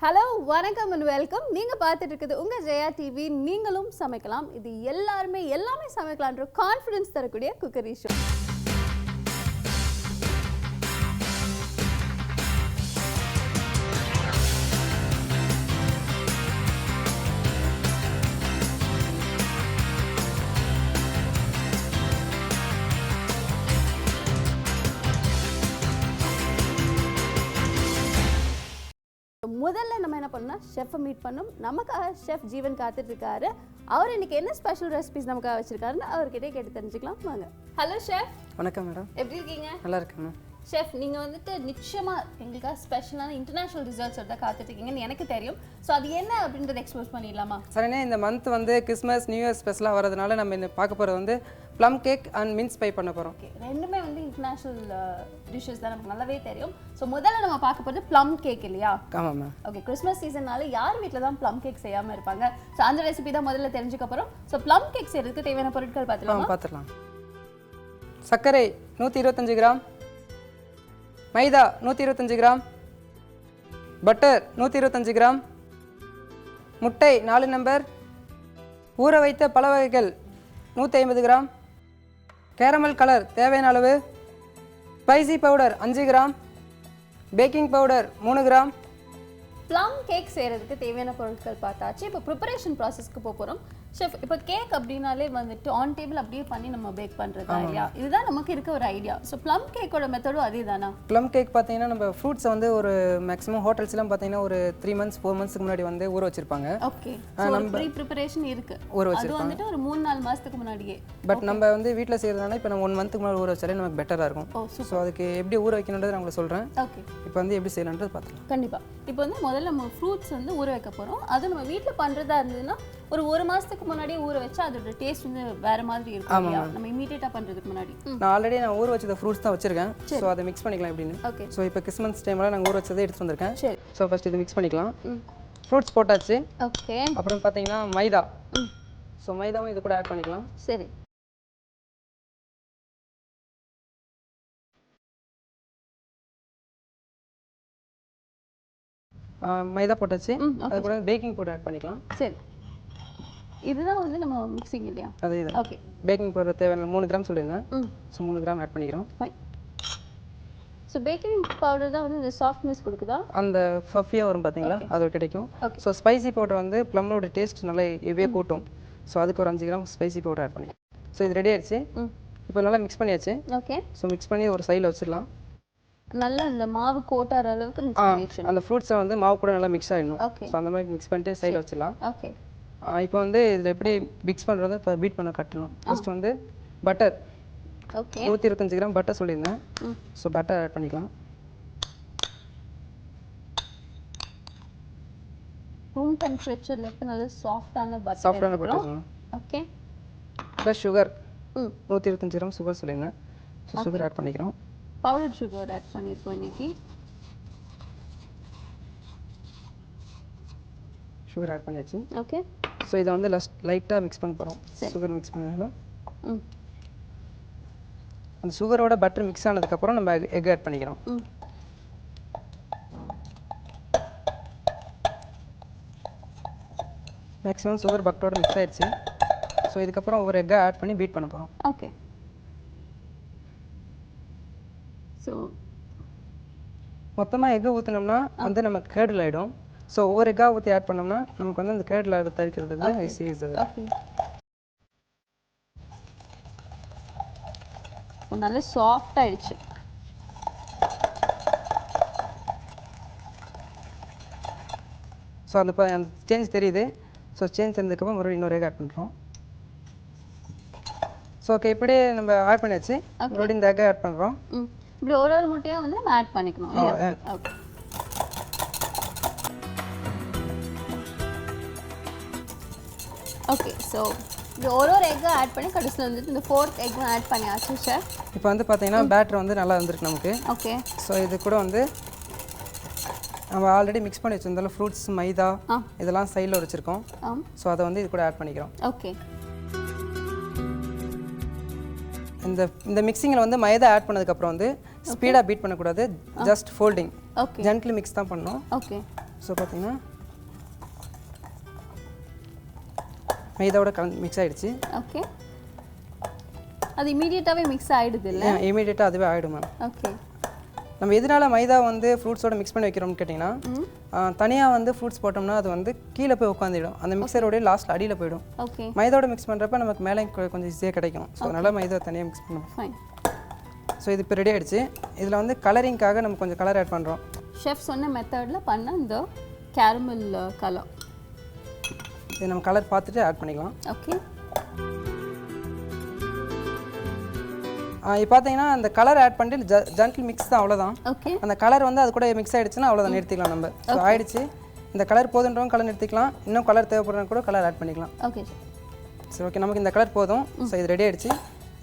Hello வணக்கம் and welcome. நீங்கள் பார்த்துட்டு இருக்குது உங்கள் ஜெயா டிவி. நீங்களும் சமைக்கலாம். இது எல்லாமே சமைக்கலான்ற கான்ஃபிடன்ஸ் தரக்கூடிய குக்கரி ஷோ. முதல்ல நம்ம என்ன பண்ணோம்னா ஷெஃப்பை மீட் பண்ணோம். நமக்காக ஷெஃப் ஜீவன் காத்துட்டு இருக்காரு. அவர் இன்னைக்கு என்ன ஸ்பெஷல் ரெசிபிஸ் நமக்காக வச்சிருக்காருன்னு அவர்கிட்டே கேட்டு தெரிஞ்சுக்கலாம் வாங்க. Hello chef. வணக்கம் மேடம். எப்படி இருக்கீங்க? நல்லா இருக்கேன் ஷெஃப். நீங்கள் வந்துட்டு நிச்சயமாக எங்களுக்காக ஸ்பெஷலான இன்டர்நேஷனல் ரிசல்ட்ஸ் தான் காத்துட்டு இருக்கீங்கன்னு எனக்கு தெரியும். ஸோ அது என்ன அப்படின்றத எக்ஸ்போஸ் பண்ணிடலாமா? சரிண்ணே, இந்த மந்த் வந்து கிறிஸ்மஸ் நியூ இயர் ஸ்பெஷலாக வரதுனால நம்ம இந்த பார்க்க போகிறது வந்து plum cake and mince pie பண்ண போகிறோம். ஓகே, ரெண்டுமே வந்து இன்டர்நேஷனல் டிஷ்ஷஸ் தான் நமக்கு நல்லாவே தெரியும். ஸோ முதல்ல நம்ம பார்க்க போகிறது ப்ளம் கேக் இல்லையா? ஆமாம் மேம். ஓகே, கிறிஸ்மஸ் சீசன்னால யார் வீட்டில் தான் ப்ளம் கேக் செய்யாமல் இருப்பாங்க. ஸோ அந்த ரெசிபி தான் முதல்ல தெரிஞ்சுக்க போகிறோம். ஸோ ப்ளம் கேக் செய்யறதுக்கு தேவையான பொருட்கள் பார்த்துக்கலாம். சர்க்கரை 125 கிராம், மைதா 125 கிராம், பட்டர் 125 கிராம், முட்டை 4 நம்பர், ஊற வைத்த பல வகைகள் 150 கிராம், கேரமல் கலர் தேவையான அளவு, spicy powder 5 gram, baking powder 3 gram. Plum cake செய்கிறதுக்கு தேவையான பொருட்கள் பார்த்தாச்சு. இப்போ ப்ரிப்பரேஷன் ப்ராசஸ்க்கு போகிறோம். ஷெஃப், இப்போ கேக் அப்படின்னாலே வந்துட்டு ஆன் டேபிள் அப்படியே பண்ணி நம்ம பேக் பண்ணுறதா இல்லையா? இதுதான் நமக்கு இருக்க ஒரு ஐடியா. ஸோ ப்ளம் கேக்கோட மெத்தடும் அதே தானா? ப்ளம் கேக் பார்த்தீங்கன்னா நம்ம ஃப்ரூட்ஸை வந்து ஒரு மேக்ஸிமம் ஹோட்டல்ஸ்லாம் பார்த்தீங்கன்னா ஒரு 3 months 4 months முன்னாடி வந்து ஊற வச்சிருப்பாங்க. ஓகே, ப்ரீ ப்ரிப்பரேஷன் இருக்கு. அது வந்துட்டு ஒரு 3-4 மாதத்துக்கு முன்னாடியே. பட் நம்ம வந்து வீட்டில் செய்யறதுனால இப்போ நம்ம 1 month முன்னாடி ஊற வச்சாலே நமக்கு பெட்டராக இருக்கும். ஸோ அதுக்கு எப்படி ஊற வைக்கணுன்றது நான் உங்களுக்கு சொல்கிறேன். ஓகே, இப்போ வந்து எப்படி செய்யலான்றது பார்த்துக்கலாம். கண்டிப்பாக. இப்போ வந்து முதல்ல நம்ம ஃப்ரூட்ஸ் வந்து ஊற வைக்க போகிறோம். அது நம்ம வீட்டில் பண்ணுறதா இருந்ததுன்னா ஒரு 1 மாதத்துக்கு முன்னாடியே ஊற வச்சா அதோட டேஸ்ட் வந்து வேற மாதிரி இருக்கும் இல்லையா? நம்ம இமீடியட்டாக பண்ணுறதுக்கு முன்னாடி நான் ஊற வச்சத ஃப்ரூட்ஸ் தான் வச்சிருக்கேன். ஸோ அதை மிக்ஸ் பண்ணிக்கலாம் எப்படின்னு. ஓகே, ஸோ இப்போ கிறிஸ்மஸ் டைமில் நாங்கள் ஊற வச்சதை எடுத்து வந்திருக்கேன். சரி. ஸோ ஃபர்ஸ்ட் இது மிக்ஸ் பண்ணிக்கலாம். ஃப்ரூட்ஸ் போட்டாச்சு. ஓகே, அப்புறம் பார்த்தீங்கன்னா மைதா. ஸோ மைதாவும் இது கூட ஆட் பண்ணிக்கலாம். சரி. மைதா போட்டாச்சு. அது கூட பேக்கிங் பவுடர் ஆட் பண்ணிக்கலாம். சரி, இதுதான் வந்து நம்ம மிக்சிங் இல்லையா? அதே இது. ஓகே, பேக்கிங் பவுடர் தேவையான 3 கிராம் சொல்லியிருந்தேன். ஸோ 3 கிராம் ஆட் பண்ணிக்கிறோம். ஸோ பேக்கிங் பவுடர் தான் வந்து இந்த சாஃப்ட்னஸ் கொடுக்குதா? அந்த ஃபஃபியாக வரும் பார்த்தீங்களா, அது கிடைக்கும். ஓகே. ஸோ ஸ்பைசி பவுடர் வந்து ப்ளம்மோட டேஸ்ட் நல்லா ஹெவியாக கூட்டும். ஸோ அதுக்கு ஒரு 5 கிராம் ஸ்பைசி பவுடர் ஆட் பண்ணிக்கலாம். ஸோ இது ரெடி ஆயிடுச்சு. இப்போ நல்லா மிக்ஸ் பண்ணியாச்சு. ஓகே. ஸோ மிக்ஸ் பண்ணி ஒரு சைடில் வச்சிடலாம். நல்லா இந்த மாவு கோட்டார அளவுக்கு அந்த ஃப்ரூட்ஸை வந்து மாவு கூட நல்லா மிக்ஸ் ஆகிடணும். ஓகே. ஸோ அந்த மாதிரி மிக்ஸ் பண்ணிட்டு சைடில் வச்சிடலாம். ஓகே. இப்போ வந்து இதில் எப்படி மிக்ஸ் பண்ணுறது இப்போ பீட் பண்ண கட்டணும். ஃபர்ஸ்ட் வந்து பட்டர். ஓகே. 125 கிராம் பட்டர் சொல்லியிருந்தேன். ஸோ பட்டர் ஆட் பண்ணிக்கலாம். ரூம் டெம்பரேச்சர்ல இருக்க நல்ல சாஃப்ட்டான butter. Okay. Plus sugar 125 gram sugar சொல்லியிருந்தேன். ஸோ சுகர் ஆட் பண்ணிக்கிறோம். பவுடர் சுகர் ஆட் பண்ணியிருக்கோம் இன்னைக்கு. சுகர் ஆட் பண்ணியாச்சு. ஓகே. ஸோ இதை வந்து லைட்டாக மிக்ஸ் பண்ண போகிறோம். சுகர் மிக்ஸ் பண்ணலாம். அந்த சுகரோட பட்டர் மிக்ஸ் ஆனதுக்கப்புறம் நம்ம எக் ஆட் பண்ணிக்கிறோம். மேக்ஸிமம் சுகர் பட்டரோட மிக்ஸ் ஆயிடுச்சு. ஸோ இதுக்கப்புறம் ஒரு எக்கை ஆட் பண்ணி பீட் பண்ண போகிறோம். ஓகே. ஸோ மொத்தமாக எக்கை ஊற்றினோம்னா வந்து நமக்கு கேர்டில் ஆகிடும். ஸோ ஒவ்வொரு எக்காக ஊற்றி ஆட் பண்ணோம்னா நமக்கு வந்து அந்த கேர்டில் அதை தவிர்க்கிறதுக்கு ஈஸி. நல்ல சாஃப்ட் ஆயிடுச்சு. ஸோ அந்த சேஞ்ச் தெரியுது. ஸோ சேஞ்ச் தெரிஞ்சதுக்கப்புறம் மறுபடியும் இன்னொரு எக் ஆட் பண்ணுறோம். ஸோ ஓகே, இப்படியே நம்ம ஆட் பண்ணியாச்சு. மறுபடியும் இந்த எக்கை ஆட் பண்ணுறோம். இப்படி ஒரு முட்டையாக வந்து நம்ம ஆட் பண்ணிக்கணும். ஓகே. ஓகே. ஸோ இது ஒரு எக்கை ஆட் பண்ணி கடைசியில் வந்துட்டு இந்த 4th எக்கும் ஆட் பண்ணியாச்சு சார். இப்போ வந்து பார்த்தீங்கன்னா பேட்டர் வந்து நல்லா வந்துருக்கு நமக்கு. ஓகே. ஸோ இது கூட வந்து நம்ம ஆல்ரெடி மிக்ஸ் பண்ணி வச்சிருந்தாலும் ஃப்ரூட்ஸ் மைதா இதெல்லாம் சைடில் வச்சுருக்கோம். ஸோ அதை வந்து இது கூட ஆட் பண்ணிக்கிறோம். ஓகே. இந்த மிக்சிங்கில் வந்து மைதா ஆட் பண்ணதுக்கப்புறம் வந்து ஸ்பீடாக பீட் பண்ணக்கூடாது. ஜஸ்ட் ஃபோல்டிங், ஜென்ட்லி மிக்ஸ் தான் பண்ணணும். ஓகே. ஸோ பார்த்தீங்கன்னா மைதாவோட மிக்ஸ் ஆகிடுச்சு. ஓகே, அது இமீடியட்டாகவே மிக்ஸ் ஆகிடுது இல்லை? இமீடியட்டாக அதுவே ஆகிடும் மேம். ஓகே, நம்ம எதனால மைதா வந்து ஃப்ரூட்ஸோட மிக்ஸ் பண்ணி வைக்கிறோம்னு கேட்டிங்கன்னா, தனியாக வந்து ஃப்ரூட்ஸ் போட்டோம்னா அது வந்து கீழே போய் உட்காந்துடும், அந்த மிக்சரோடய லாஸ்ட் அடியில் போயிடும். ஓகே, மைதாவோட மிக்ஸ் பண்ணுறப்ப நமக்கு மேலே கொஞ்சம் ஈஸியாக கிடைக்கும். ஸோ அதனால் மைதா தனியாக மிக்ஸ் பண்ணுவோம். ஃபைன். ஸோ இது இப்போ ரெடி ஆகிடுச்சு. இதில் வந்து கலரிங்காக நம்ம கொஞ்சம் கலர் ஆட் பண்ணுறோம். ஷெஃப் சொன்ன மெத்தடில் பண்ண இந்த கேரமல் கலர் இது நம்ம கலர் பார்த்துட்டு ஆட் பண்ணிக்கலாம். ஓகே, இப்போ பார்த்தீங்கன்னா அந்த கலர் ஆட் பண்ணிட்டு ஜென்டில் மிக்ஸ் தான், அவ்வளோதான். ஓகே, அந்த கலர் வந்து அது கூட மிக்ஸ் ஆகிடுச்சுன்னா அவ்வளோதான், நிறுத்திக்கலாம் நம்ம. ஸோ ஆயிடுச்சு. இந்த கலர் போதுன்றவங்க கலர் நிறுத்திக்கலாம், இன்னும் கலர் தேவைப்படுறவங்க கூட கலர் ஆட் பண்ணிக்கலாம். ஓகே. சரி, ஓகே, நமக்கு இந்த கலர் போதும். ஸோ இது ரெடி ஆகிடுச்சு.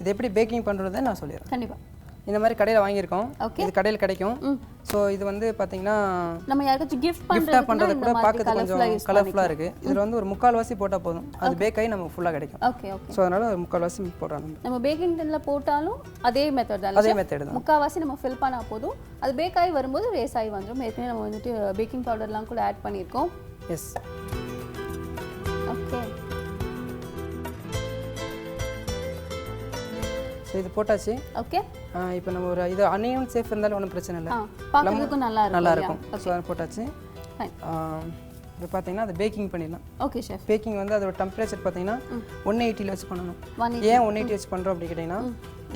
இது எப்படி பேக்கிங் பண்ணுறதை நான் சொல்லிடுறேன். கண்டிப்பாக. இந்த மாதிரி கடையில் வாங்கியிருக்கோம். ஓகே, இது கடையில் கிடைக்கும். ஸோ இது வந்து பார்த்தீங்கன்னா நம்ம யாருக்காச்சும் கிஃப்டாக பண்ணுறது கூட பார்க்கறது கொஞ்சம் கலர்ஃபுல்லாக இருக்குது. இதில் வந்து ஒரு 3/4 போட்டால் போதும், அது பேக் ஆகி நமக்கு ஃபுல்லாக கிடைக்கும். Okay, okay. ஸோ அதனால் ஒரு 3/4 போடுறோம். நம்ம பேக்கிங் டின்னில் போட்டாலும் அதே மெத்தட் தான், அதே மெத்தட் தான். 3/4 நம்ம ஃபில் பண்ணால் போதும், அது பேக் ஆகி வரும்போது ரேஸ் ஆகி வந்துடும். ஏற்கனவே நம்ம வந்துட்டு பேக்கிங் பவுடர்லாம் கூட ஆட் பண்ணியிருக்கோம். எஸ். ஓகே, ஸோ இது போட்டாச்சு. ஓகே. இப்போ நம்ம ஒரு இது அன்னியன் சேஃப் இருந்தாலும் ஒன்றும் பிரச்சனை இல்லை, பார்க்கறதுக்கும் நல்லா இருக்கும். ஸோ அதை போட்டாச்சு. இப்போ பார்த்தீங்கன்னா அதை பேக்கிங் பண்ணிடலாம். Okay chef. பேக்கிங் வந்து அதோட டெம்பரேச்சர் பார்த்தீங்கன்னா 180 வச்சு பண்ணணும். ஏன் 180 வச்சு பண்ணுறோம் அப்படி கேட்டிங்கன்னா,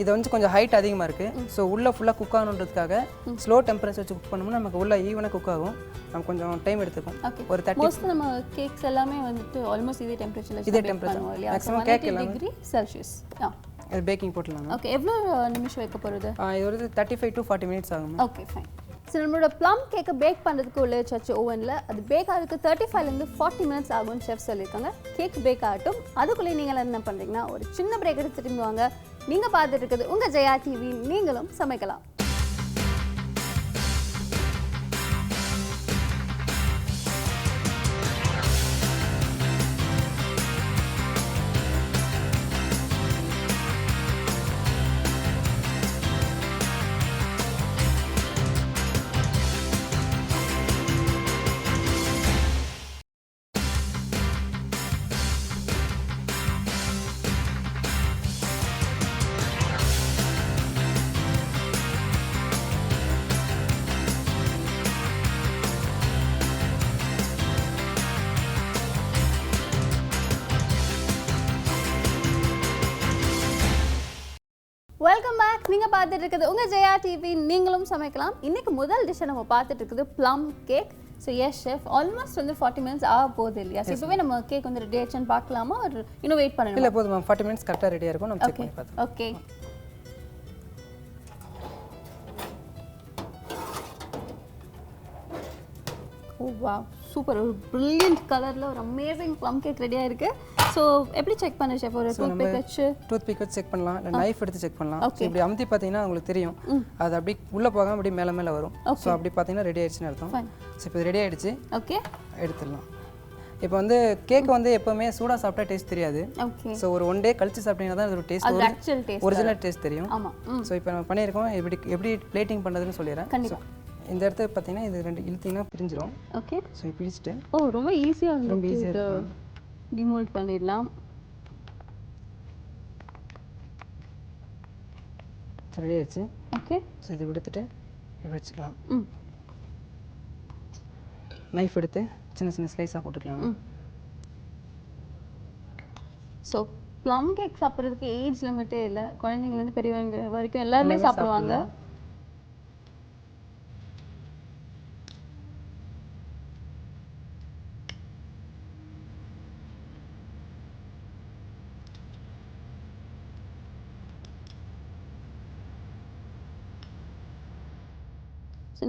இது வந்து கொஞ்சம் ஹைட் அதிகமாக இருக்குது. ஸோ உள்ளே ஃபுல்லாக குக் ஆகணுன்றதுக்காக ஸ்லோ டெம்பரேச்சர் வச்சு குக் பண்ணோம்னா நமக்கு உள்ளே ஈவனாக குக் ஆகும். நம்ம கொஞ்சம் டைம் எடுத்துக்கும். ஒரு 30 மோஸ்ட் நம்ம கேக்ஸ் எல்லாமே வந்துட்டு ஆல்மோஸ்ட் இதே டெம்பரேச்சர்ல இதே டெம்பரேச்சர் மேக்ஸிமம் கேக் எல்லாம் டிகிரி செல்சியஸ். இது பேக்கிங் போட்டுலாம். ஓகே, எவ்வளோ நிமிஷம் வைக்க போகிறது? இது ஒரு 35 to 40 minutes ஆகும். Okay, fine. ஸோ நம்மளோட ப்ளம் கேக்கை பேக் பண்ணுறதுக்கு உள்ள வச்சாச்சு ஓவனில். அது பேக் ஆகிறதுக்கு 35 to 40 minutes ஆகும்னு ஷெஃப் சொல்லியிருக்காங்க. கேக் பேக் ஆகட்டும், அதுக்குள்ளே நீங்கள் என்ன பண்ணுறீங்கன்னா ஒரு சின்ன பிரேக் எடுத்து திரும்பி வாங்க. நீங்கள் பார்த்துட்டு இருக்கிறது உங்கள் ஜெயா டிவி, நீங்களும் சமைக்கலாம். Welcome back. நீங்கள் பார்த்துட்டு இருக்குது உங்கள் ஜெயா டிவி, நீங்களும் சமைக்கலாம். இன்றைக்கி முதல் டிஷ்ஷை நம்ம பார்த்துட்டு இருக்குது plum cake. So yes chef, almost வந்து 40 minutes ஆக போகுது இல்லையா? ஸோ இப்போவே நம்ம கேக் வந்து ரெடி ஆயிடுச்சுன்னு பார்க்கலாமா, ஒரு இன்னும் வெயிட் பண்ணணும்? இல்லை, போதும் மேம், 40 minutes கரெக்டாக ரெடியாக இருக்கும். நம்ம செக் பண்ணி பார்த்துக்கலாம். ஓகே. ஓ வா, சூப்பர். ஒரு பிரில்லியன்ட் கலரில் ஒரு அமேசிங் ப்ளம் கேக் ரெடியாக இருக்குது. ஸோ எப்படி செக் பண்ண ஷெஃப்? ஒரு டூத்பிக் வச்சு செக் பண்ணலாம், இல்லை நைஃப் எடுத்து செக் பண்ணலாம். ஸோ இப்படி அமுத்தி பார்த்தீங்கன்னா உங்களுக்கு தெரியும், அது அப்படி உள்ளே போகாமல் அப்படி மேலே மேலே வரும். ஸோ அப்படி பார்த்தீங்கன்னா ரெடி ஆயிடுச்சுன்னு அர்த்தம். ஸோ இப்போ ரெடி ஆயிடுச்சு. ஓகே, எடுத்துடலாம். இப்போ வந்து கேக் வந்து எப்போவுமே சூடாக சாப்பிட்டா டேஸ்ட் தெரியாது. ஓகே. ஸோ ஒரு 1 day கழிச்சு சாப்பிட்டீங்கன்னா தான் அதோட டேஸ்ட், ஒரிஜினல் டேஸ்ட் தெரியும். ஆமாம். ஸோ இப்போ நம்ம பண்ணியிருக்கோம், எப்படி பிளேட்டிங் பண்ணுறதுன்னு சொல்லிடுறேன். கண்டிப்பாக. இந்த இடத்துல பார்த்தீங்கன்னா இது 2 இழுத்தீங்கன்னா பிரிஞ்சிடும். ஓகே. ஸோ பிரிச்சுட்டு ரொம்ப ஈஸியாக ரொம்ப ஈஸியாக டிமோல்ட் பண்ணிடலாம். ரெடி ஆயிடுச்சு. ஓகே. ஸோ இதை எடுத்துட்டு இப்படி வச்சுக்கலாம். நைஃப் எடுத்து சின்ன சின்ன ஸ்லைஸாக போட்டுக்கலாம். ஸோ ப்ளம் கேக் சாப்பிட்றதுக்கு ஏஜ் லிமிட்டே இல்லை, குழந்தைங்கலேருந்து பெரியவங்க வரைக்கும் எல்லாருமே சாப்பிடுவாங்க.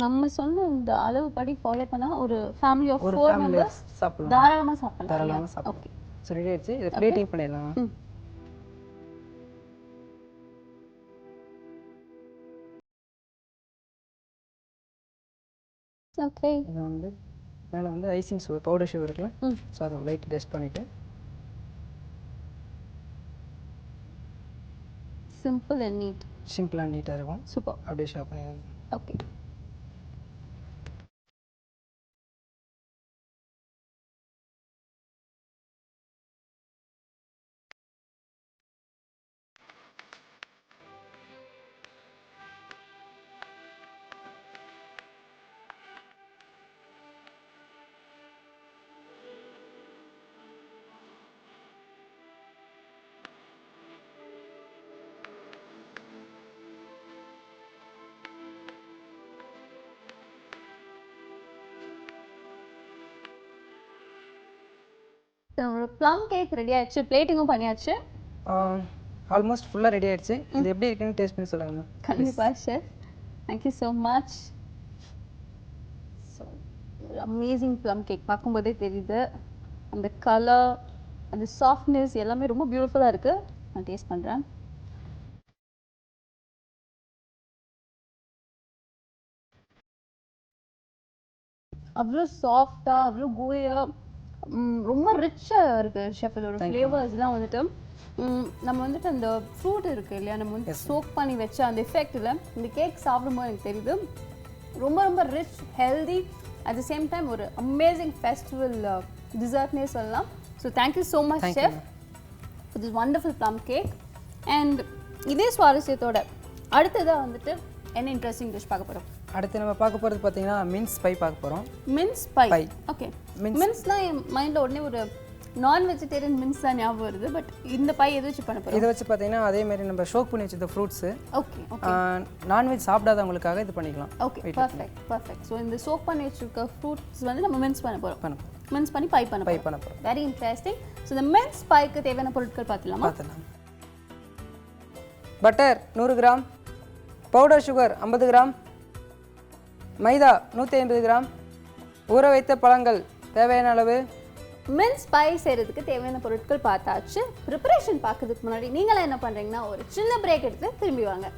நம்ம சொன்ன இந்த அளவு படி ஃபாலோ பண்ணா ஒரு ஃபேமிலி ஆஃப் 4 மெம்பர்ஸ் சாப்பிடலாம், தாராளமா சாப்பிடலாம். ஓகே. சோ ரெடி ஆயிடுச்சு. இத பிளேட்டிங் பண்ணிடலாம். ஓகே. இது வந்து மேல வந்து ஐசிங் சுகர், பவுடர் சுகர் இருக்குல, சோ அத லைட் டஸ்ட் பண்ணிட்டு simple and neat. Simple and நீட்டா இருக்கும். சூப்பர். அப்படியே ஷாப் பண்ணி. ஓகே. நம்மளோட ப்ளம் கேக் ரெடி ஆயிடுச்சு, பிளேட்டிங்கும் பண்ணியாச்சு. ஆல்மோஸ்ட் ஃபுல்லாக ரெடி ஆயிடுச்சு. இது எப்படி இருக்குன்னு டேஸ்ட் பண்ணி சொல்லுங்க. கண்டிப்பாக chef, thank you so much. So amazing plum cake பார்க்கும்போதே தெரியுது. அந்த கலர், அந்த சாஃப்ட்னஸ் எல்லாமே ரொம்ப பியூட்டிஃபுல்லாக இருக்குது. நான் டேஸ்ட் பண்ணுறேன். அவ்வளோ சாஃப்டாக, அவ்வளோ கோயாக, ரொம்ப ரிச்சாக இருக்குது ஷெஃப். இதோட ஃப்ளேவர்ஸ்லாம் வந்துட்டு நம்ம வந்துட்டு அந்த ஃப்ரூட் இருக்குது இல்லையா, நம்ம வந்து சோக் பண்ணி வச்ச அந்த எஃபெக்டில் இந்த கேக் சாப்பிடும்போது எனக்கு தெரியுது ரொம்ப ரொம்ப rich, healthy, at the same time ஒரு அமேசிங் ஃபெஸ்டிவல் டிசர்ட்னே சொல்லலாம். So thank you so much chef for this wonderful plum cake. And இதே சுவாரஸ்யத்தோட அடுத்ததாக வந்துட்டு என்ன இன்ட்ரெஸ்டிங் டிஷ் பார்க்க போகிறோம்? அடுத்து நம்ம பார்க்க போகிறது பார்த்தீங்கன்னா மின்ஸ் பை பார்க்க போகிறோம். Mince pie, okay. மின்ஸ்னால் என் மைண்டில் உடனே ஒரு நான் வெஜிடேரியன் மின்ஸ் தான் ஞாபகம் வருது. பட் இந்த பை எது வச்சு பண்ண போகிறோம்? இதை வச்சு பார்த்தீங்கன்னா அதே மாதிரி நம்ம ஷோக் பண்ணி வச்ச ஃப்ரூட்ஸு, ஓகே, நான்வெஜ் சாப்பிடாதவங்களுக்காக இது பண்ணிக்கலாம். Okay, perfect perfect. ஸோ இந்த சோக் பண்ணி வச்சிருக்க ஃப்ரூட்ஸ் வந்து நம்ம மின்ஸ் பண்ண போகிறோம். மின்ஸ் பண்ணி பை பண்ண போகிறோம். Very interesting. ஸோ இந்த மின்ஸ் பைக்கு தேவையான பொருட்கள் பார்த்துலாம். Butter 100 gram, powder sugar 50 gram, maida 150 gram, ஊற வைத்த பழங்கள் தேவையான அளவு. மின்ஸ் பை செய்கிறதுக்கு தேவையான பொருட்கள் பார்த்தாச்சு. ப்ரிப்பரேஷன் பார்க்கறதுக்கு முன்னாடி நீங்களாம் என்ன பண்ணுறீங்கன்னா ஒரு சின்ன பிரேக் எடுத்து திரும்பி வாங்க.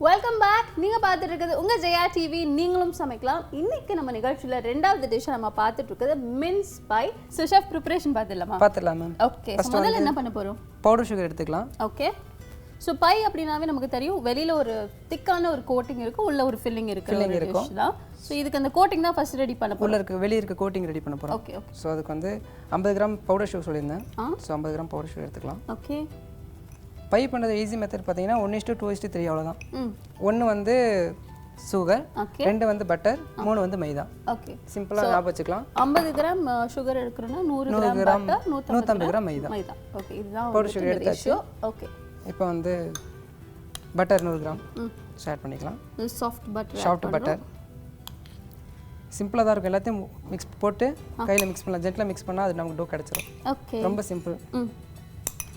Welcome back. நீங்கள் பார்த்துட்டு இருக்கிறது உங்கள் ஜெயா டிவி, நீங்களும் சமைக்கலாம். இன்னைக்கு நம்ம நிகழ்ச்சியில் ரெண்டாவது டிஷ் நம்ம பார்த்துட்டு இருக்கிறது mince pie. So chef preparation பார்த்துடலாமா? பார்த்துடலாம் மேம். ஓகே, முதல்ல என்ன பண்ண போகிறோம்? பவுடர் சுகர் எடுத்துக்கலாம். ஓகே. ஸோ பை அப்படின்னாவே நமக்கு தெரியும், வெளியில் ஒரு திக்கான ஒரு கோட்டிங் இருக்குது, உள்ள ஒரு ஃபில்லிங் இருக்குது தான். ஸோ இதுக்கு அந்த கோட்டிங் தான் ஃபர்ஸ்ட் ரெடி பண்ண போகிறோம். உள்ள இருக்க வெளியே இருக்க கோட்டிங் ரெடி பண்ண போகிறோம். Okay okay. ஸோ அதுக்கு வந்து 50 கிராம் பவுடர் சுகர் சொல்லியிருந்தேன். ஸோ 50 கிராம் பவுடர் சுகர் எடுத்துக்கலாம். ஓகே. பை பண்ணுறது ஈஸி மெத்தட் பார்த்தீங்கன்னா 1:2:3 அவ்வளோதான். 1 வந்து சுகர், 2 வந்து பட்டர், 3 வந்து மைதா. ஓகே, சிம்பிளாக ஞாபகம் வச்சுக்கலாம். 50 கிராம் சுகர் எடுக்கிறோன்னா 100 gram butter, 150 gram maida. Okay, இதுதான் பவுடர் சுகர் எடுத்தாச்சு. ஓகே. இப்போ வந்து பட்டர் 100 கிராம் ஆட் பண்ணிக்கலாம். சாஃப்ட் பட்டர் சிம்பிளாக தான் இருக்கும். எல்லாத்தையும் மிக்ஸ் போட்டு கையில் மிக்ஸ் பண்ணலாம். ஜென்டில் மிக்ஸ் பண்ணால் அது நமக்கு டோ கிடச்சிரும். ஓகே, ரொம்ப சிம்பிள்.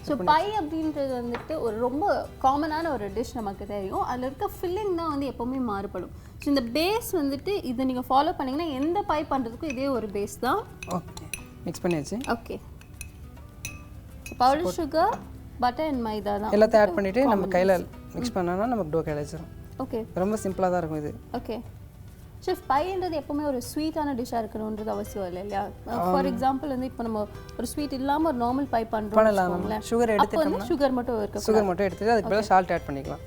ஸோ பை அப்படின்றது வந்துட்டு ஒரு ரொம்ப காமனான ஒரு டிஷ் நமக்கு தெரியும். அதில் இருக்க ஃபில்லிங் தான் வந்து எப்போவுமே மாறுபடும். ஸோ இந்த பேஸ் வந்துட்டு இதை நீங்கள் ஃபாலோ பண்ணிங்கன்னா எந்த பை பண்ணுறதுக்கும் இதே ஒரு பேஸ் தான். ஓகே, மிக்ஸ் பண்ணியாச்சு. Okay, powder sugar, butter and maida தான் எல்லாத்தையும் ஆட் பண்ணிவிட்டு நம்ம கையில் மிக்ஸ் பண்ணோன்னா நமக்கு டோ கிடச்சிரும். ஓகே, ரொம்ப சிம்பிளாக தான் இருக்கும் இது. ஓகே. ஷெஃப், பைன்றது எப்பவுமே ஒரு ஸ்வீட்டான டிஷ்ஷாக இருக்கணுன்றது அவசியம் இல்லை இல்லையா? ஃபார் எக்ஸாம்பிள் வந்து இப்போ நம்ம ஒரு ஸ்வீட் இல்லாமல் ஒரு நார்மல் பை பண்ணுறோம். சுகர் எடுத்துட்டு சுகர் மட்டும் இருக்கு. சுகர் மட்டும் எடுத்துட்டு அதுக்கு பதிலாக சால்ட் ஆட் பண்ணிக்கலாம்.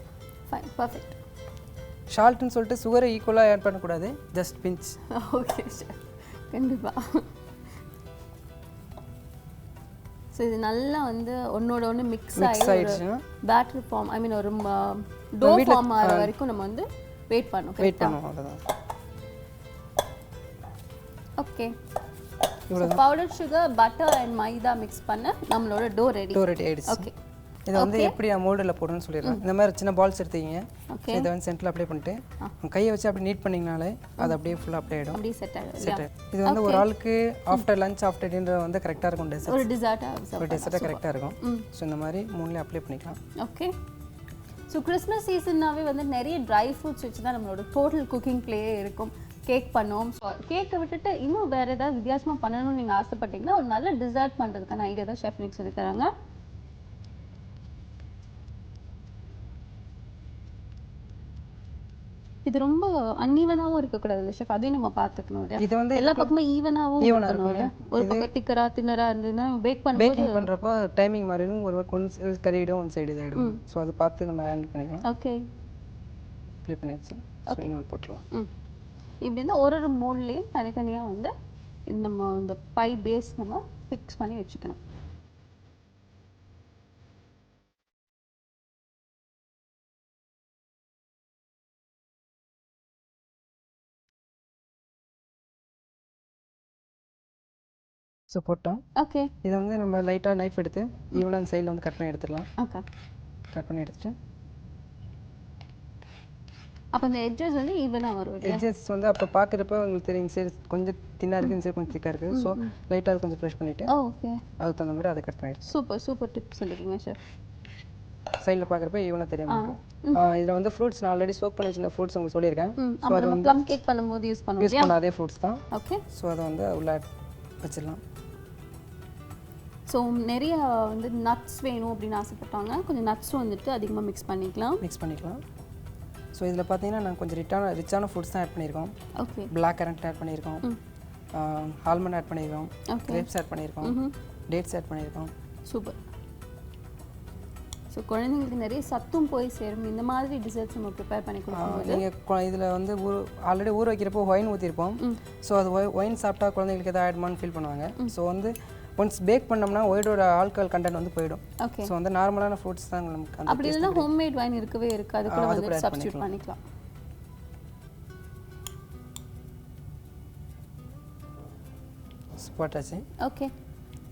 Fine, perfect. சால்ட்னு சொல்லிட்டு சுகரை ஈக்குவலாக ஆட் பண்ணக்கூடாது, ஜஸ்ட் பிஞ்ச். ஓகே ஷெஃப், கண்டிப்பாக. ஸோ இது நல்லா வந்து ஒன்னோட ஒன்று மிக்ஸ் ஆகிடுச்சுன்னா பேட்டர் ஃபார்ம், ஐ மீன் ஒரு டோ ஃபார்ம் ஆகிற வரைக்கும் நம்ம வந்து வெயிட் பண்ணுவோம். அவ்வளோதான். Okay, powder sugar, butter and maida mix பண்ண நம்மளோட டோ ரெடி ஆயிடுச்சு. ஓகே, இதை வந்து எப்படி மோல்டில் போடணும்னு சொல்லிடுறேன். இந்த மாதிரி சின்ன பால்ஸ் எடுத்துக்கிங்க. இதை வந்து சென்டரில் அப்ளை பண்ணிட்டு கையை வச்சு அப்படி நீட் பண்ணிங்கனாலே அது அப்படியே ஃபுல்லாக அப்ளை ஆகிடும். அப்படியே செட் ஆகிடும். இது வந்து ஒரு ஆளுக்கு ஆஃப்டர் லஞ்ச் ஆஃப்டர் டின்னர் வந்து கரெக்டாக இருக்கும். ஒரு டெசர்ட்டாக கரெக்டாக இருக்கும். ஸோ இந்த மாதிரி மூணுலேயே அப்ளை பண்ணிக்கலாம். ஓகே. ஸோ கிறிஸ்மஸ் சீசன்னாவே வந்து நிறைய ட்ரை ஃப்ரூட்ஸ் வச்சு தான் நம்மளோட டோட்டல் குக்கிங் பிளேயே இருக்கும். கேக் பண்ணுவோம். ஸோ கேக்கை விட்டுட்டு இன்னும் வேறு ஏதாவது வித்தியாசமாக பண்ணணும்னு நீங்கள் ஆசைப்பட்டீங்கன்னா ஒரு நல்ல டிசர்ட் பண்ணுறதுக்கான ஐடியா தான் ஷெஃப் நிக் சொல்லி தராங்க. இது ரொம்ப அன்ஈவனாவும் இருக்கக்கூடாது ஷெஃப், அதையும் நம்ம பார்த்துக்கணும் இல்லையா? இது வந்து எல்லா பக்கமும் ஈவனாவும் இருக்கணும்ல. ஒரு இது பக்கம் திக்கரா தின்னரா இருந்ததுன்னா பேக் பண்ணும்போது பேக்கிங் பண்ணுறப்போ டைமிங் மாறிடும், ஒரு ஒன் கறிவிடும், ஒன் சைடு இதாகிடும். ஸோ அது பார்த்து நம்ம ஹேண்டில் பண்ணிக்கலாம். ஓகே ஃப்ளிப் பண்ணிடுச்சு. ஸோ இன்னும் போட்டுருவோம். இப்படி இருந்தால் ஒரு ஒரு மோல்ட்லேயும் தனித்தனியாக வந்து நம்ம இந்த பை பேஸ் நம்ம ஃபிக்ஸ் பண்ணி வச்சுக்கணும். ஸோ போட்டோம். ஓகே இதை வந்து நம்ம லைட்டாக நைஃப் எடுத்து ஈவனாக அந்த சைடில் வந்து கட் பண்ணி எடுத்துடலாம். ஓகே கட் பண்ணி எடுத்துட்டு அப்போ அந்த எட்ஜஸ் வந்து ஈவனாக வரும். எட்ஜஸ் வந்து அப்போ பார்க்குறப்ப உங்களுக்கு தெரியும், இந்த சைடு கொஞ்சம் தின்னாக இருக்குது, இந்த சைடு கொஞ்சம் திக்காக இருக்குது. ஸோ லைட்டாக அது கொஞ்சம் ப்ரெஷ் பண்ணிவிட்டு ஓகே அதுக்கு தகுந்த மாதிரி அதை கட் பண்ணிவிட்டு சூப்பர் டிப் சொல்லிருக்கீங்க ஷெஃப். சைடில் பார்க்குறப்ப ஈவனாக தெரியாமல் இதில் வந்து ஃப்ரூட்ஸ் நான் ஆல்ரெடி சோக் பண்ணி வச்சிருந்த ஃப்ரூட்ஸ் உங்களுக்கு சொல்லியிருக்கேன். ஸோ அது வந்து ப்ளம் கேக் பண்ணும்போது யூஸ் பண்ண அதே ஃப்ரூட்ஸ் தான். ஓகே ஸோ அதை வந்து உள்ள வச்சிடலாம். ஸோ நிறைய வந்து நட்ஸ் வேணும் அப்படின்னு ஆசைப்பட்டாங்க, கொஞ்சம் நட்ஸும் வந்துட்டு அதிகமாக மிக்ஸ் பண்ணிக்கலாம். ஸோ இதில் பார்த்தீங்கன்னா நான் கொஞ்சம் ரிச்சான ஃப்ரூட்ஸ் தான் ஆட் பண்ணியிருக்கோம். ஓகே பிளாக் கரண்ட் ஆட் பண்ணியிருக்கோம், ஆல்மண்ட் ஆட் பண்ணியிருக்கோம், கிரேப்ஸ் ஆட் பண்ணியிருக்கோம், டேட்ஸ் ஆட் பண்ணியிருக்கோம். சூப்பர். ஸோ குழந்தைங்களுக்கு நிறைய சத்தும் போய் சேரும் இந்த மாதிரி டிசர்ட்ஸ் நம்ம ப்ரிப்பேர் பண்ணி கொடுக்கும்போது. நீங்கள் இதில் வந்து ஆல்ரெடி ஊற வைக்கிறப்போ ஒயின் ஊற்றிருப்போம். ஸோ அது ஒயின் சாப்பிட்டா குழந்தைங்களுக்கு எதாவது ஆட்மான்னு ஃபீல் பண்ணுவாங்க. ஸோ வந்து ஒன்ஸ் பேக் பண்ணோம்னா ஒயிடோட ஆல்கஹால் கண்டென்ட் வந்து போயிடும். ஓகே ஸோ வந்து நார்மலான ஃப்ரூட்ஸ் தான் நமக்கு. அப்படி இல்லைன்னா ஹோம்மேட் வைன் இருக்கவே இருக்காது, கூட வந்து சப்ஸ்டிட்யூட் பண்ணிக்கலாம். போட்டாச்சு. ஓகே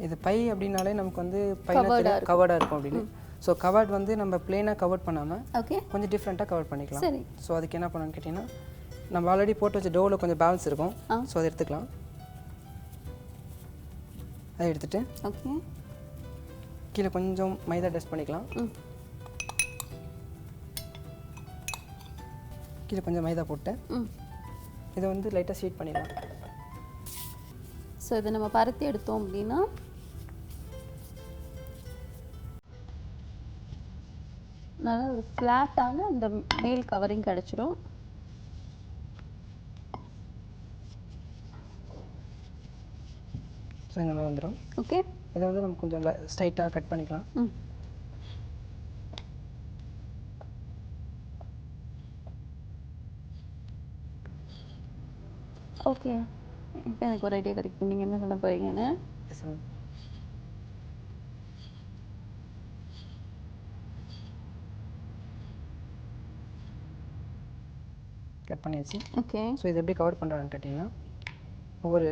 இது பை அப்படின்னாலே நமக்கு வந்து பையில் கவர்டாக இருக்கும் அப்படின்னு. ஸோ கவர்ட் வந்து நம்ம பிளெயினாக கவர் பண்ணாமல் ஓகே கொஞ்சம் டிஃப்ரெண்ட்டாக கவர் பண்ணிக்கலாம். சரி. ஸோ அதுக்கு என்ன பண்ணணும்னு கேட்டிங்கன்னா, நம்ம ஆல்ரெடி போட்டு வச்ச டோவில் கொஞ்சம் பேலன்ஸ் இருக்கும். ஸோ அதை எடுத்துக்கலாம். அதை எடுத்துட்டு ஓகே கீழே கொஞ்சம் மைதா டஸ்ட் பண்ணிக்கலாம். கீழே கொஞ்சம் மைதா போட்டு இதை வந்து லைட்டாக ஷீட் பண்ணிடலாம். ஸோ இதை நம்ம பருத்தி எடுத்தோம் அப்படின்னா நல்லா ஒரு ஃப்ளாட்டான அந்த மேல் கவரிங் கிடச்சிடும். ஸோ இந்த மாதிரி வந்துடும். ஓகே இதை வந்து நம்ம கொஞ்சம் ஸ்ட்ரைட்டாக கட் பண்ணிக்கலாம். ஓகே இப்போ எனக்கு ஒரு ஐடியா கிடைக்கும் நீங்கள் என்ன சொல்ல போகிறீங்கன்னு. கட் பண்ணியாச்சு. ஓகே ஸோ இதை எப்படி கவர் பண்ணுறான்னு கேட்டிங்கன்னா, ஒவ்வொரு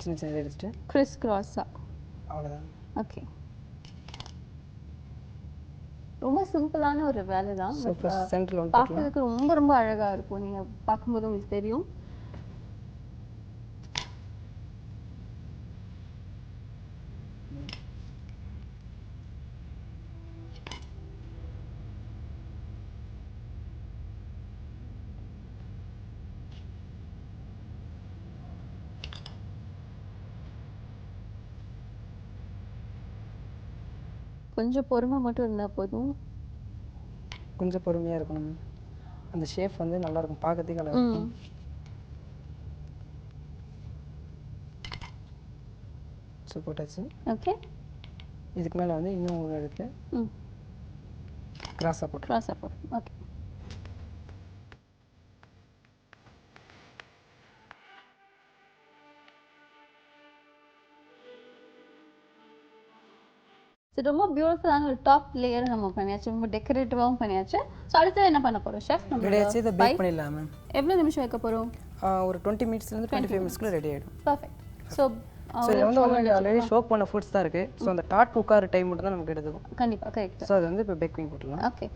சின்ன சின்ன எடுத்துட்டு கிறிஸ் கிராஸாக அவ்வளோதான். ஓகே ரொம்ப சிம்பிளான ஒரு வேலை தான். சென்டரில் வந்து பார்க்கறதுக்கு ரொம்ப ரொம்ப அழகாக இருக்கும். நீங்கள் பார்க்கும்போது உங்களுக்கு தெரியும். கொஞ்சம் பொறுமை மட்டும் இருந்தால் போதும். கொஞ்சம் பொறுமையாக இருக்கணும். அந்த ஷேப் வந்து நல்லாயிருக்கும், பார்க்கறதுக்கு நல்லா இருக்கும். ஸோ போட்டாச்சு. ஓகே இதுக்கு மேலே வந்து இன்னும் ஒரு எடுத்து கிராஸாக போட்டு ஓகே ஸோ ரொம்ப பியூட்டிஃபுல்லான ஒரு டாப் லேயர் நம்ம பண்ணியாச்சு, ரொம்ப டெக்கரேட்டிவாகவும் பண்ணியாச்சு. ஸோ அடுத்து என்ன பண்ண போகிறோம் ஷெஃப்? நம்ம ரெடியாச்சு. இதை பேக் பண்ணிடலாம் மேம். எவ்வளோ நிமிஷம் வைக்க போகிறோம்? ஒரு 20 மினிட்ஸ்லேருந்து 25 மினிட்ஸ்க்குள்ள ரெடி ஆகிடும். பர்ஃபெக்ட். ஸோ இது வந்து ஆல்ரெடி ஷோக் பண்ண ஃபுட்ஸ் தான் இருக்குது. ஸோ அந்த டாட் குக்கார டைம் மட்டும் தான் நமக்கு எடுத்துக்கும். கண்டிப்பாக கரெக்ட். ஸோ அது வந்து இப்போ பேக்கிங் போட்டுடலாம். ஓகே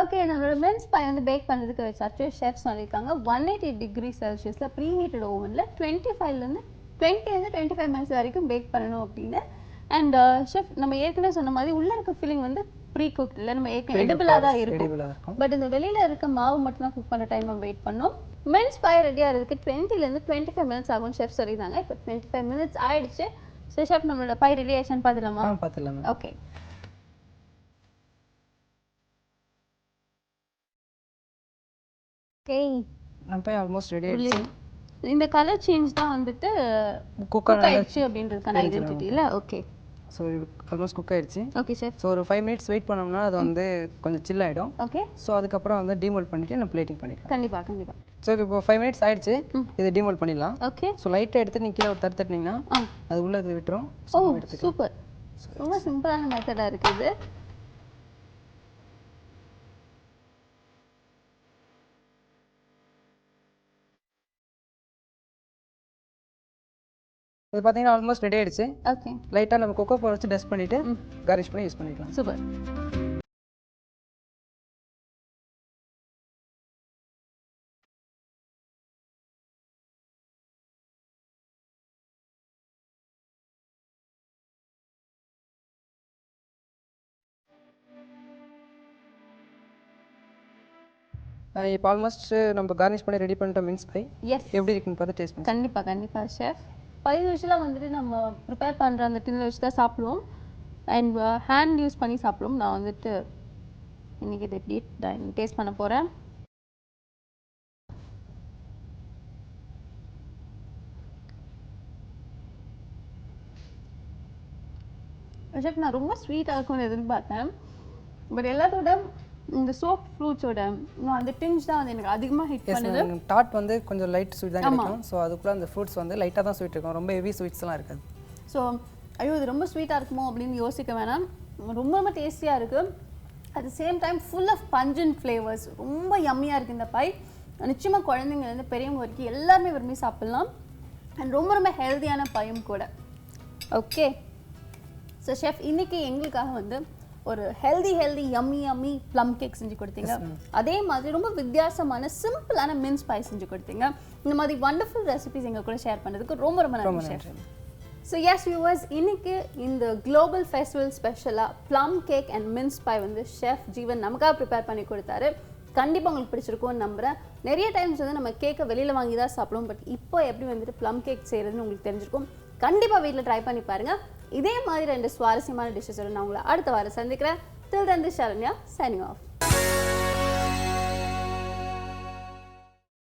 ஓகே நம்மளோட மென்ஸ் பை வந்து பேக் பண்ணுறதுக்கு வச்சாச்சு. ஷெஃப் சொல்லியிருக்காங்க 180 டிகிரி செல்சியஸில் ப்ரீ ஹீட்டட் ஓவனில் 25 மினிட்ஸ் வரைக்கும் பேக் பண்ணணும் அப்படின்னு. அண்ட் ஷெஃப் நம்ம ஏற்கனவே சொன்ன மாதிரி உள்ளே இருக்க ஃபீலிங் வந்து ப்ரீ குக் இல்லை, நம்ம ஏற்கனவே எடிபிளாக தான் இருக்கும். பட் இந்த வெளியில் இருக்க மாவு மட்டும் தான் குக் பண்ணுற டைம் நம்ம வெயிட் பண்ணோம். மென்ஸ் பை ரெடியாக இருக்குது 20 to 25 மினிட்ஸ் ஆகும் ஷெஃப் சொல்லியிருந்தாங்க. இப்போ 25 மினிட்ஸ் ஆயிடுச்சு. ஸோ ஷெஃப் நம்மளோட பை ரெடி ஆயிடுச்சுன்னு பார்த்துலாமா? பார்த்துடலாம் மேம். ஓகே. ஓகே, நம்ம பை ஆல்மோஸ்ட் ரெடி ஆயிடுச்சு. இந்த கலர் சேஞ்ச் தான் வந்துட்டு குக் ஆயிடுச்சு அப்படின்றதுக்கான ஐடென்டிட்டி இல்லை? ஓகே. ஸோ ஆல்மோஸ்ட் குக் ஆயிடுச்சு. Okay chef. ஸோ ஒரு 5 மினிட்ஸ் வெயிட் பண்ணோம்னா அது வந்து கொஞ்சம் சில் ஆகிடும். ஓகே. ஸோ அதுக்கப்புறம் வந்து டீமோல்ட் பண்ணிவிட்டு நம்ம பிளேட்டிங் பண்ணிக்கலாம். கண்டிப்பாக. ஸோ இப்போ 5 மினிட்ஸ் ஆயிடுச்சு. இதை டீமோல்ட் பண்ணிடலாம். ஓகே. ஸோ லைட்டாக எடுத்து நீங்கள் கீழே ஒரு தட்டினீங்கன்னா அது உள்ளே இது விட்டுரும். ஓ சூப்பர், ரொம்ப சிம்பிளான மெத்தடாக இருக்குது. இது பார்த்தீங்கன்னா ஆல்மோஸ்ட் ரெடி ஆயிடுச்சு. ஓகே. லைட்டாக நம்ம கொக்கோ பவுடர் வச்சு டஸ்ட் பண்ணிவிட்டு கார்னிஷ் பண்ணி யூஸ் பண்ணிக்கலாம். சூப்பர். இப்போ ஆல்மோஸ்ட் நம்ம கார்னிஷ் பண்ணி ரெடி பண்ணிட்டோம் மின்ஸ் பை. எஸ். எப்படி இருக்குன்னு பார்த்து டேஸ்ட் பண்ணி. கண்டிப்பாக ஷெஃப். பை யூஸ்வலாக வந்துட்டு நம்ம ப்ரிப்பேர் பண்ணுற அந்த டின்னில் வச்சு தான் சாப்பிடுவோம் அண்ட் ஹேண்ட் யூஸ் பண்ணி சாப்பிடுவோம். நான் வந்துட்டு இன்றைக்கி இதை எப்படி டேஸ்ட் பண்ண போகிறேன். ஷெஃப் நான் ரொம்ப ஸ்வீட்டாக இருக்கும்னு எதிர்பார்த்தேன். பட் எல்லாத்தோட இந்த சோப் ஃப்ரூட்ஸோட அந்த டிஞ்ச் தான் வந்து எனக்கு அதிகமாக ஹிட் பண்ணுது. டாட் வந்து கொஞ்சம் லைட் ஸ்வீட் தான் கிடைக்கும். ஸோ அதுக்குள்ளே அந்த ஃப்ரூட்ஸ் வந்து லைட்டாக தான் ஸ்வீட் இருக்கும். ரொம்ப ஹெவி ஸ்வீட்ஸ்லாம் இருக்காது. ஸோ ஐயோ இது ரொம்ப ஸ்வீட்டாக இருக்குமோ அப்படின்னு யோசிக்க வேணாம். ரொம்ப ரொம்ப டேஸ்டியாக இருக்குது. At the same time full of pungent flavours. ரொம்ப யம்மியாக இருக்குது இந்த பை. நிச்சயமாக குழந்தைங்கலேருந்து பெரியவங்க வரைக்கும் எல்லாருமே விரும்பி சாப்பிட்லாம். அண்ட் ரொம்ப ரொம்ப ஹெல்த்தியான பையும் கூட. ஓகே. ஸோ ஷெஃப் இன்னைக்கு எங்களுக்காக வந்து ஒரு ஹெல்தி யம்மி ப்ளம் கேக் செஞ்சு கொடுத்தீங்க. அதே மாதிரி ரொம்ப வித்தியாசமான சிம்பிளான மின்ஸ் பை செஞ்சு கொடுத்தீங்க. இந்த மாதிரி வண்டர்ஃபுல் ரெசிபிஸ் எங்கள் கூட ஷேர் பண்ணதுக்கு ரொம்ப ரொம்ப நன்றி ஷெஃப். ஸோ எஸ் வியூவர்ஸ், இன்னைக்கு இந்த குளோபல் ஃபெஸ்டிவல் ஸ்பெஷலாக plum cake and mince pie வந்து ஷெஃப் ஜீவன் நமக்காக ப்ரிப்பேர் பண்ணி கொடுத்தாரு. கண்டிப்பாக உங்களுக்கு பிடிச்சிருக்கும்னு நம்புகிறேன். நிறைய டைம்ஸ் வந்து நம்ம கேக்கை வெளியில் வாங்கி தான் சாப்பிடுவோம். பட் இப்போ எப்படி வந்துட்டு ப்ளம் கேக் செய்கிறதுன்னு உங்களுக்கு தெரிஞ்சிருக்கும். கண்டிப்பாக வீட்டில் ட்ரை பண்ணி பாருங்கள். இதே மாதிரி 2 சுவாரஸ்யமான டிஷ்ஷஸோட நான் உங்களை அடுத்த வாரம் சந்திக்கிறேன். Till then, this is Sharanya signing off.